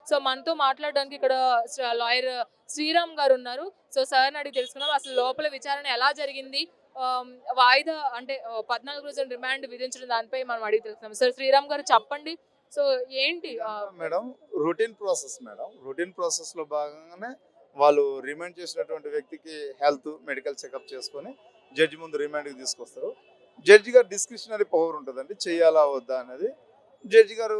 So మనతో మాట్లాడడానికి ఇక్కడ లాయర్ శ్రీరామ్ గారు ఉన్నారు. సో సార్ని అడిగి తెలుసుకుందాం అసలు లోపల విచారణ ఎలా జరిగింది, వాయిదా అంటే 14 రోజుల రిమాండ్ విధించడం దానిపై మనం అడిగి తెలుసుకుందాం. సార్ శ్రీరామ్ గారు చెప్పండి. సో ఏంటి మేడం రొటీన్ ప్రాసెస్ లో భాగంగానే వాళ్ళు రిమాండ్ చేసినటువంటి వ్యక్తికి హెల్త్ మెడికల్ చెకప్ చేసుకొని జడ్జి ముందు రిమాండ్కి తీసుకొస్తారు. జడ్జి గారు డిస్క్రిషనరీ పవర్ ఉంటుందండి, చేయాలా వద్దా అనేది. జడ్జి గారు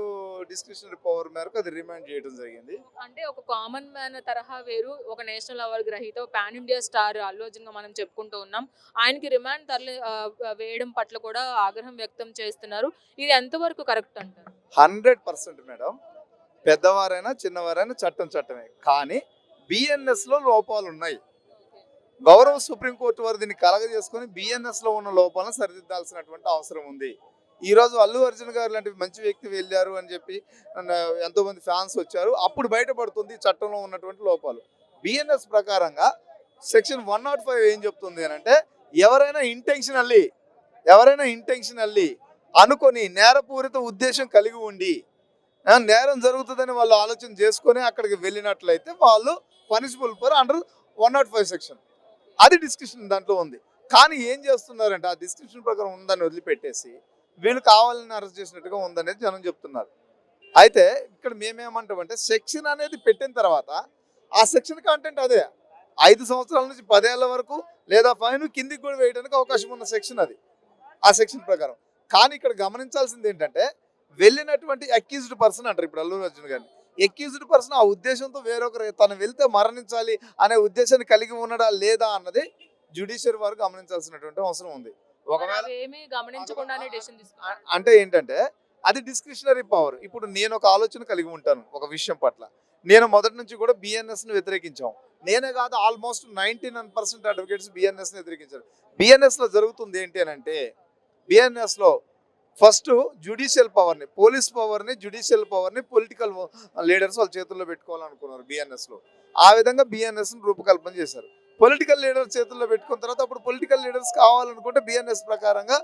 డిస్క్రిషనరీ పవర్ మేరకు అది రిమాండ్ చేయడం జరిగింది. అంటే ఒక కామన్ మ్యాన్ తరహా వేరు, ఒక నేషనల్ అవార్డు గ్రహీత pan India star Allu Arjun గా మనం చెప్పుకుంటూ ఉన్నాం. ఆయనకి రిమాండ్ వేయడం పట్ల కూడా ఆగ్రహం వ్యక్తం చేస్తున్నారు. ఇది ఎంతవరకు కరెక్ట్ అంటారు? 100% మేడం. పెద్దవారైనా చిన్నవారైనా చట్టమే. కానీ బిఎన్ఎస్ లో లోపాలు ఉన్నాయి. గౌరవ సుప్రీంకోర్టు వారు దీన్ని కలగజేసుకొని బిఎన్ఎస్ లో ఉన్న లోపాలను సరిదిద్దాల్సినటువంటి అవసరం ఉంది. ఈ రోజు అల్లు అర్జున్ గారు లాంటి మంచి వ్యక్తి వెళ్ళారు అని చెప్పి ఎంతో మంది ఫ్యాన్స్ వచ్చారు. అప్పుడు బయటపడుతుంది చట్టంలో ఉన్నటువంటి లోపాలు. బిఎన్ఎస్ ప్రకారంగా సెక్షన్ 105 ఏం చెప్తుంది అని అంటే, ఎవరైనా ఇంటెన్షనల్లీ అనుకొని నేరపూరిత ఉద్దేశం కలిగి ఉండి నేరం జరుగుతుందని వాళ్ళు ఆలోచన చేసుకొని అక్కడికి వెళ్ళినట్లయితే వాళ్ళు పనిషబుల్ ఫర్ అండర్ 105 సెక్షన్. అది డిస్క్రిప్షన్ దాంట్లో ఉంది. కానీ ఏం చేస్తున్నారంటే ఆ డిస్క్రిప్షన్ ప్రకారం ఉందని వదిలిపెట్టేసి వీళ్ళు కావాలని అరెస్ట్ చేసినట్టుగా ఉందనేది జనం చెప్తున్నారు. అయితే ఇక్కడ మేమేమంటామంటే, సెక్షన్ అనేది పెట్టిన తర్వాత ఆ సెక్షన్ కంటెంట్ అదే 5 సంవత్సరాల నుంచి 10 ఏళ్ల వరకు లేదా ఫైన్ కిందికి కూడా వేయడానికి అవకాశం ఉన్న సెక్షన్ అది, ఆ సెక్షన్ ప్రకారం. కానీ ఇక్కడ గమనించాల్సింది ఏంటంటే, వెళ్ళినటువంటి అక్యూజ్డ్ పర్సన్ అంటారు ఇప్పుడు అల్లు అర్జున్ గారిని. అక్యూజ్డ్ పర్సన్ ఆ ఉద్దేశంతో వేరొకరు తను వెళ్తే మరణించాలి అనే ఉద్దేశాన్ని కలిగి ఉన్నాడా లేదా అన్నది జ్యుడిషియరీ వారు గమనించాల్సినటువంటి అవసరం ఉంది. ఒకవేళ అంటే ఏంటంటే అది డిస్క్రిషనరీ పవర్. ఇప్పుడు నేను ఒక ఆలోచన కలిగి ఉంటాను ఒక విషయం పట్ల. నేను మొదటి నుంచి కూడా బిఎన్ఎస్ ను వ్యతిరేకించాం. నేనే కాదు, ఆల్మోస్ట్ 99% అడ్వకేట్స్ బిఎన్ఎస్ ను వ్యతిరేకించారు. బిఎన్ఎస్ లో జరుగుతుంది ఏంటి అని అంటే, బిఎన్ఎస్ లో ఫస్ట్ జ్యుడిషియల్ పవర్ని, పోలీస్ పవర్ని, జ్యుడిషియల్ పవర్ని పొలిటికల్ లీడర్స్ వాళ్ళ చేతుల్లో పెట్టుకోవాలనుకున్నారు బిఎన్ఎస్ లో. ఆ విధంగా బిఎన్ఎస్ ను రూపకల్పన చేశారు. పొలిటికల్ లీడర్స్ చేతుల్లో పెట్టుకున్న తర్వాత అప్పుడు పొలిటికల్ లీడర్స్ కావాలనుకుంటే బిఎన్ఎస్ ప్రకారంగా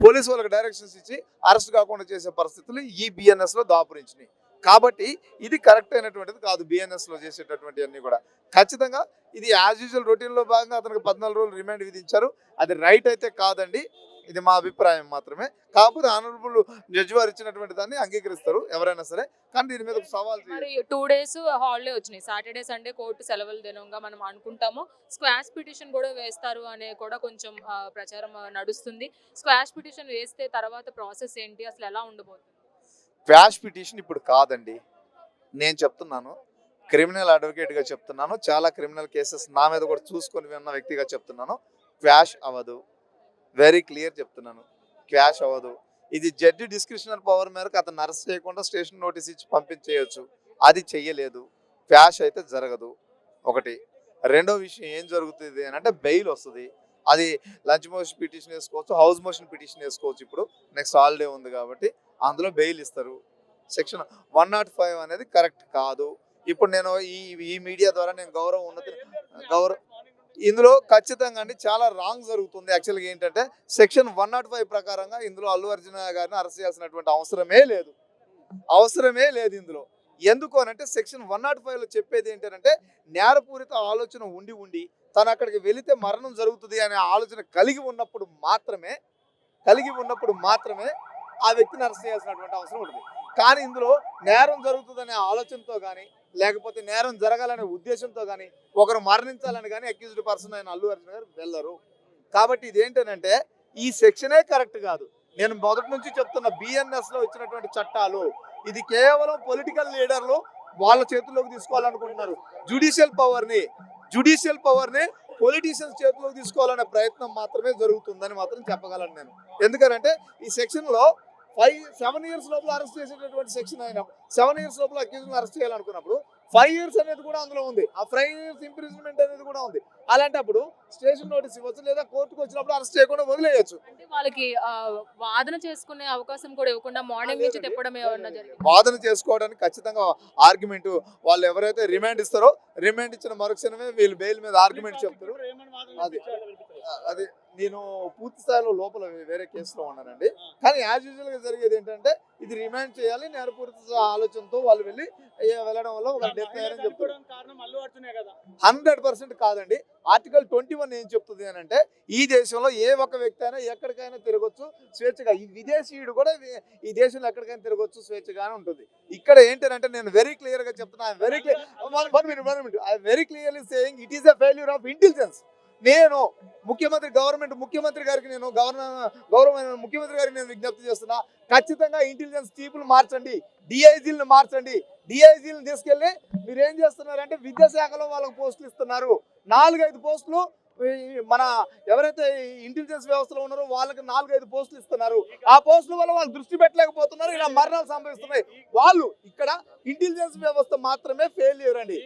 పోలీసు వాళ్ళకి డైరెక్షన్స్ ఇచ్చి అరెస్ట్ కాకుండా చేసే పరిస్థితులు ఈ బిఎన్ఎస్ లో దాపురించినాయి. కాబట్టి ఇది కరెక్ట్ అయినటువంటిది కాదు. బిఎన్ఎస్ లో చేసేటటువంటి అన్ని కూడా ఖచ్చితంగా ఇది యాజ్ యూజువల్ రొటీన్ లో భాగంగా అతనికి 14 రోజులు రిమాండ్ విధించారు. అది రైట్ అయితే కాదండి, ఇది మా అభిప్రాయం మాత్రమే. కాకపోతే ఆనరబుల్ జడ్జి వారు ఇచ్చినటువంటి దాన్ని అంగీకరిస్తారు ఎవరైనా సరే. కానీ దీని మీద సవాల్ 2 days హాలిడే వచ్చినాయి. సాటర్డే సండే కోర్టు సెలవుల దినంగా మనం అనుకుంటాము. స్క్వాష్ పిటిషన్ కూడా వేస్తారు అనే కూడా కొంచెం ప్రచారం నడుస్తుంది. స్క్వాష్ పిటిషన్ వేస్తే తర్వాత ప్రాసెస్ ఏంటి, అసలు ఎలా ఉండబోతుంది? క్వాష్ పిటిషన్ ఇప్పుడు కాదండి. నేను చెప్తున్నాను, క్రిమినల్ అడ్వకేట్గా చెప్తున్నాను, చాలా క్రిమినల్ కేసెస్ నా మీద కూడా చూసుకొని విన్న వ్యక్తిగా చెప్తున్నాను. క్వాష్ అవ్వదు, వెరీ క్లియర్ చెప్తున్నాను, క్వాష్ అవ్వదు. ఇది జడ్జి డిస్క్రిషనల్ పవర్ మేరకు అతను అరెస్ట్ చేయకుండా స్టేషన్ నోటీస్ ఇచ్చి పంపించేయచ్చు. అది చెయ్యలేదు, క్వాష్ అయితే జరగదు. ఒకటి. రెండో విషయం ఏం జరుగుతుంది అని అంటే, బెయిల్ వస్తుంది. అది లంచ్ మోషన్ పిటిషన్ వేసుకోవచ్చు, హౌస్ మోషన్ పిటిషన్ వేసుకోవచ్చు. ఇప్పుడు నెక్స్ట్ హాలిడే ఉంది కాబట్టి అందులో బెయిల్ ఇస్తారు. సెక్షన్ 105 అనేది కరెక్ట్ కాదు. ఇప్పుడు నేను ఈ మీడియా ద్వారా నేను గౌరవ ఇందులో ఖచ్చితంగా అండి చాలా రాంగ్ జరుగుతుంది. యాక్చువల్గా ఏంటంటే, సెక్షన్ 105 ప్రకారంగా ఇందులో అల్లు అర్జున్ గారిని అరెస్ట్ చేయాల్సినటువంటి అవసరమే లేదు ఇందులో. ఎందుకు అనంటే, సెక్షన్ 105లో చెప్పేది ఏంటంటే, నేరపూరిత ఆలోచన ఉండి తను అక్కడికి వెళితే మరణం జరుగుతుంది అనే ఆలోచన కలిగి ఉన్నప్పుడు మాత్రమే ఆ వ్యక్తిని అరెస్ట్ చేయాల్సినటువంటి అవసరం ఉంటుంది. కానీ ఇందులో నేరం జరుగుతుందనే ఆలోచనతో కానీ లేకపోతే నేరం జరగాలనే ఉద్దేశంతో కానీ ఒకరు మరణించాలని కానీ అక్యూజ్డ్ పర్సన్ అయిన అల్లు అర్జున్ గారు వెళ్ళరు. కాబట్టి ఇదేంటనంటే, ఈ సెక్షనే కరెక్ట్ కాదు. నేను మొదటి నుంచి చెప్తున్న బిఎన్ఎస్ లో ఇచ్చినటువంటి చట్టాలు ఇది కేవలం పొలిటికల్ లీడర్లు వాళ్ళ చేతుల్లోకి తీసుకోవాలనుకుంటున్నారు. జ్యుడిషియల్ పవర్ని పొలిటీషియన్స్ చేతుల్లోకి తీసుకోవాలనే ప్రయత్నం మాత్రమే జరుగుతుందని మాత్రం చెప్పగలను నేను. ఎందుకంటే ఈ సెక్షన్ లో 7 years లోపల అరెస్ట్ చేసేటటువంటి సెక్షన్ అయినా 7 years లోపల అక్యూజ్ని అరెస్ట్ చేయాలనుకున్నప్పుడు 5 years అనేది కూడా అందులో ఉంది. ఆ 5 years ఇంప్రిజన్మెంట్ అనేది కూడా ఉంది. అలాంటప్పుడు స్టేషన్ నోటీస్ ఇవ్వచ్చు, లేదా కోర్టుకు వచ్చినప్పుడు అరెస్ట్ చేయకుండా వదిలేయచ్చు. అంటే వాళ్ళకి వాదన చేసుకునే అవకాశం కూడా ఇవ్వకుండా మార్నింగ్ నుంచి తిప్పడం ఏమన్నా జరిగింది? వాదన చేసుకోవడానికి ఖచ్చితంగా ఆర్గ్యుమెంట్ వాళ్ళు ఎవరైతే రిమాండ్ ఇస్తారో రిమాండ్ ఇచ్చిన మరుక్షణమే వీళ్ళు బెయిల్ మీద ఆర్గ్యుమెంట్ చెప్తారు. అది నేను పూర్తి స్థాయిలో లోపల వేరే కేసులో ఉన్నానండి. కానీ యాజ్ యూజువల్గా జరిగేది ఏంటంటే ఇది రిమాండ్ చేయాలి నేరపూరిత ఆలోచనతో వాళ్ళు వెళ్ళడం వల్ల ఒక డెత్ అయ్యారని చెప్తారు. 100% కాదండి. ఆర్టికల్ 21 ఏం చెప్తుంది అని అంటే ఈ దేశంలో ఏ ఒక్క వ్యక్తి అయినా ఎక్కడికైనా తిరగొచ్చు స్వేచ్ఛగా. ఈ విదేశీయుడు కూడా ఈ దేశంలో ఎక్కడికైనా తిరగొచ్చు స్వేచ్ఛగానే ఉంటుంది. ఇక్కడ ఏంటంటే నేను వెరీ క్లియర్ గా చెప్తున్నా, very clear, I very clearly saying it is a failure of intelligence. నేను ముఖ్యమంత్రి గారికి నేను గౌరవమైన ముఖ్యమంత్రి గారికి నేను విజ్ఞప్తి చేస్తున్నా, ఖచ్చితంగా ఇంటెలిజెన్స్ చీఫ్లు మార్చండి, డిఐజీలను మార్చండి. డిఐజీలను తీసుకెళ్ళి మీరు ఏం చేస్తున్నారంటే విద్యాశాఖలో వాళ్ళకి పోస్టులు ఇస్తున్నారు. 4-5 పోస్టులు మన ఎవరైతే ఇంటెలిజెన్స్ వ్యవస్థలో ఉన్నారో వాళ్ళకి 4-5 పోస్టులు ఇస్తున్నారు. ఆ పోస్టుల వల్ల వాళ్ళు దృష్టి పెట్టలేకపోతున్నారు, ఇలా మరణాలు సంభవిస్తున్నాయి. వాళ్ళు ఇక్కడ ఇంటెలిజెన్స్ వ్యవస్థ మాత్రమే ఫెయిల్యూర్ అండి.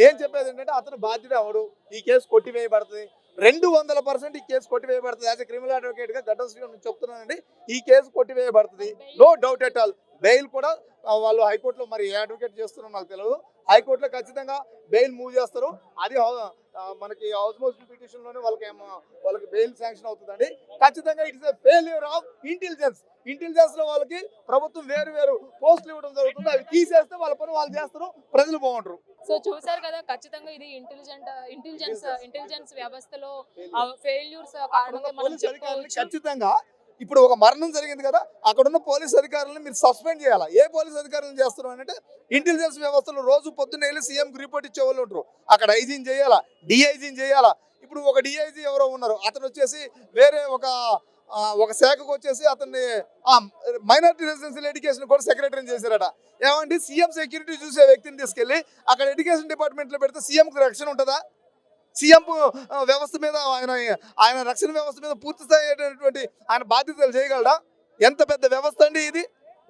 నేను చెప్పేది ఏంటంటే అతను బాధ్యుడు అవడు, ఈ కేసు కొట్టివేయబడుతుంది. 200% ఈ కేసు కొట్టివేయబడుతుంది. యాజ్ ఎ క్రిమినల్ అడ్వకేట్ గా గడ్డం శ్రీను చెప్తున్నానండి, ఈ కేసు కొట్టివేయబడుతుంది. No doubt at all. Bail కూడా వాళ్ళు హైకోర్టులో మరి ఏ అడ్వకేట్ చేస్తున్నారో నాకు తెలియదు, హైకోర్టులో ఖచ్చితంగా బెయిల్ మూవ్ చేస్తారు. అది మనకి హౌస్ మోషన్ పిటిషన్ లోనే వాళ్ళకి బెయిల్ శాంక్షన్ అవుతుందండి. ఖచ్చితంగా it's a failure of intelligence లో వాళ్ళకి ప్రభుత్వం వేరు పోస్టులు ఇవ్వడం జరుగుతుంది. అవి తీసేస్తే వాళ్ళ పని వాళ్ళు చేస్తారు, ప్రజలు బాగుంటారు. సో చూసారు కదా, ఖచ్చితంగా ఇది ఇంటెలిజెన్స్ వ్యవస్థలో ఫెయిల్యూర్స్ కారణంగా మనం చెప్పుకోవచ్చు. ఖచ్చితంగా ఇప్పుడు ఒక మరణం జరిగింది కదా, అక్కడ ఉన్న పోలీస్ అధికారులను మీరు సస్పెండ్ చేయాలా? ఏ పోలీస్ అధికారులను చేస్తారు అంటే ఇంటెలిజెన్స్ వ్యవస్థలో రోజు పొద్దున్న వెళ్ళి సీఎంకి రిపోర్ట్ ఇచ్చే వాళ్ళు ఉంటారు. అక్కడ ఐజీని చేయాలా, డిఐజీని చేయాలా. ఇప్పుడు ఒక డిఐజీ ఎవరో ఉన్నారు, అతను వచ్చేసి వేరే ఒక శాఖకు వచ్చేసి అతన్ని మైనారిటీ రెసిడెన్షియల్ ఎడ్యుకేషన్ కూడా సెక్రటరీని చేశారట. ఏమంటే సీఎం సెక్యూరిటీ చూసే వ్యక్తిని తీసుకెళ్లి అక్కడ ఎడ్యుకేషన్ డిపార్ట్మెంట్లో పెడితే సీఎంకి రక్షణ ఉంటుందా? సీఎం వ్యవస్థ మీద ఆయన రక్షణ వ్యవస్థ మీద పూర్తి స్థాయి ఆయన బాధ్యతలు చేయగలడా? ఎంత పెద్ద వ్యవస్థ అండి ఇది.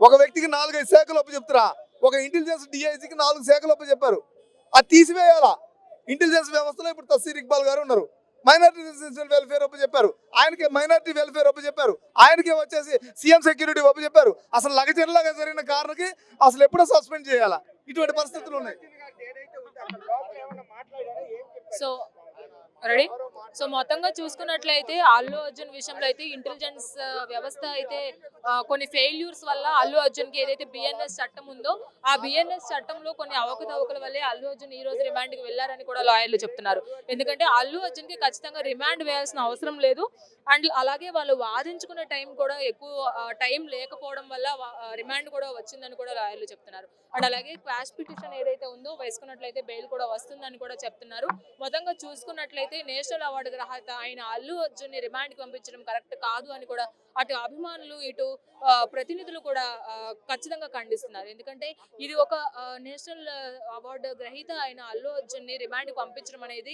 ఒక వ్యక్తికి 4-5 శాఖలు చెప్తారా? ఒక ఇంటెలిజెన్స్ డిఐజీకి 4 శాఖలు చెప్పారు. అది తీసివేయాలా? ఇంటెలిజెన్స్ వ్యవస్థలో ఇప్పుడు తస్సీర్ ఇక్బాల్ గారు ఉన్నారు, మైనారిటీ రెసిడెన్షియల్ వెల్ఫేర్ చెప్పారు, ఆయనకే మైనారిటీ వెల్ఫేర్ చెప్పారు, ఆయనకే వచ్చేసి సీఎం సెక్యూరిటీ చెప్పారు. అసలు లగజనలాగా జరిగిన కారణకి అసలు ఎప్పుడో సస్పెండ్ చేయాలా? ఇటువంటి పరిస్థితులు ఉన్నాయి. So ready. సో మొత్తంగా చూసుకున్నట్లయితే అల్లు అర్జున్ విషయంలో అయితే ఇంటెలిజెన్స్ వ్యవస్థ అయితే కొన్ని ఫెయిల్యూర్స్ వల్ల అల్లు అర్జున్కి ఏదైతే బిఎన్ఎస్ చట్టం ఉందో ఆ బిఎన్ఎస్ చట్టంలో కొన్ని అవకతవకల వల్లే అల్లు అర్జున్ ఈ రోజు రిమాండ్కి వెళ్ళారని కూడా లాయర్లు చెప్తున్నారు. ఎందుకంటే అల్లు అర్జున్కి ఖచ్చితంగా రిమాండ్ వేయాల్సిన అవసరం లేదు. అండ్ అలాగే వాళ్ళు వాదించుకునే టైం కూడా ఎక్కువ టైం లేకపోవడం వల్ల రిమాండ్ కూడా వచ్చిందని కూడా లాయర్లు చెప్తున్నారు. అండ్ అలాగే క్వాష్ పిటిషన్ ఏదైతే ఉందో వేసుకున్నట్లయితే బెయిల్ కూడా వస్తుందని కూడా చెప్తున్నారు. మొత్తంగా చూసుకున్నట్లయితే నేషనల్ అవార్డు గ్రహీత ఆయన అల్లు అర్జున్ని రిమాండ్కి పంపించడం కరెక్ట్ కాదు అని కూడా అటు అభిమానులు ఇటు ప్రతినిధులు కూడా ఖచ్చితంగా ఖండిస్తున్నారు. ఎందుకంటే ఇది ఒక నేషనల్ అవార్డు గ్రహీత అయిన అల్లు అర్జున్ని రిమాండ్కి పంపించడం అనేది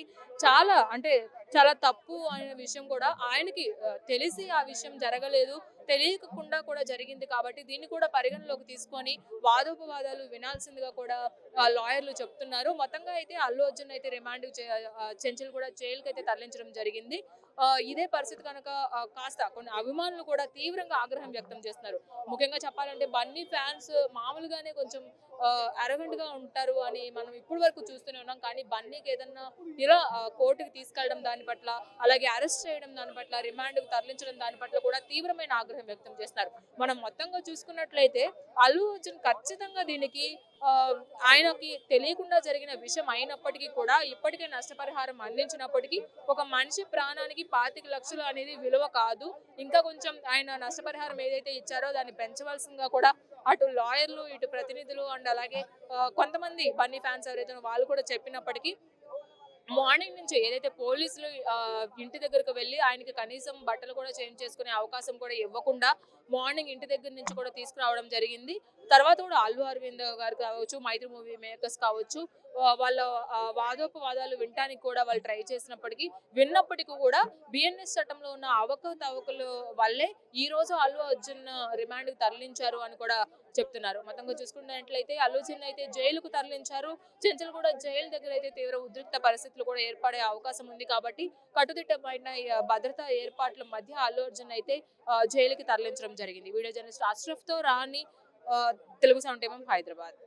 చాలా తప్పు అనే విషయం కూడా ఆయనకి తెలిసి ఆ విషయం జరగలేదు, తెలియకుండా కూడా జరిగింది. కాబట్టి దీన్ని కూడా పరిగణలోకి తీసుకొని వాదోపవాదాలు వినాల్సిందిగా కూడా లాయర్లు చెప్తున్నారు. మొత్తంగా అయితే అల్లు అర్జున్ అయితే రిమాండ్ చెంచులు కూడా జైలుకి అయితే తరలించడం జరిగింది. ఇదే పరిస్థితి కనుక కాస్త కొన్ని అభిమానులు కూడా తీవ్రంగా ఆగ్రహం వ్యక్తం చేస్తున్నారు. ముఖ్యంగా చెప్పాలంటే బన్నీ ఫ్యాన్స్ మామూలుగానే కొంచెం అరగంట్ గా ఉంటారు అని మనం ఇప్పటి వరకు చూస్తూనే ఉన్నాం. కానీ బన్నీకి ఏదన్నా ఇలా కోర్టుకి తీసుకెళ్లడం దాని పట్ల, అలాగే అరెస్ట్ చేయడం దాని పట్ల, రిమాండ్కి తరలించడం దాని పట్ల కూడా తీవ్రమైన ఆగ్రహం వ్యక్తం చేస్తున్నారు. మనం మొత్తంగా చూసుకున్నట్లయితే అల్లు అర్జున్ ఖచ్చితంగా దీనికి ఆయనకి తెలియకుండా జరిగిన విషయం అయినప్పటికీ కూడా ఇప్పటికే నష్టపరిహారం అందించినప్పటికీ ఒక మనిషి ప్రాణానికి 25 లక్షలు అనేది విలువ కాదు. ఇంకా కొంచెం ఆయన నష్టపరిహారం ఏదైతే ఇచ్చారో దాన్ని పెంచవలసిందిగా కూడా అటు లాయర్లు ఇటు ప్రతినిధులు అండ్ అలాగే కొంతమంది బన్నీ ఫ్యాన్స్ ఎవరైతే వాళ్ళు కూడా చెప్పినప్పటికీ మార్నింగ్ నుంచి ఏదైతే పోలీసులు ఇంటి దగ్గరకు వెళ్ళి ఆయనకి కనీసం బట్టలు కూడా చేంజ్ చేసుకునే అవకాశం కూడా ఇవ్వకుండా మార్నింగ్ ఇంటి దగ్గర నుంచి కూడా తీసుకురావడం జరిగింది. తర్వాత కూడా అల్లు అరవింద్ గారు కావచ్చు, మైత్రి మూవీ మేకర్స్ కావచ్చు, వాళ్ళ వాదోపవాదాలు వినటానికి కూడా వాళ్ళు ట్రై విన్నప్పటికీ కూడా బిఎన్ఎస్ చట్టంలో ఉన్న అవకతవకలు వల్లే ఈ రోజు అల్లు అర్జున్ రిమాండ్కి తరలించారు అని కూడా చెప్తున్నారు. మొత్తంగా చూసుకున్నట్లయితే అల్లు అర్జున్ అయితే జైలుకు తరలించారు. చెంచల్ కూడా జైలు దగ్గర అయితే తీవ్ర ఉద్రిక్త పరిస్థితులు కూడా ఏర్పడే అవకాశం ఉంది. కాబట్టి కట్టుదిట్టమైన భద్రతా ఏర్పాట్ల మధ్య అల్లు అర్జున్ అయితే జైలుకి తరలించడం జరిగింది. వీడియో జర్నలిస్ట్ అష్రఫ్ తో రాణి, తెలుగు సౌండ్ టీమ్, హైదరాబాద్.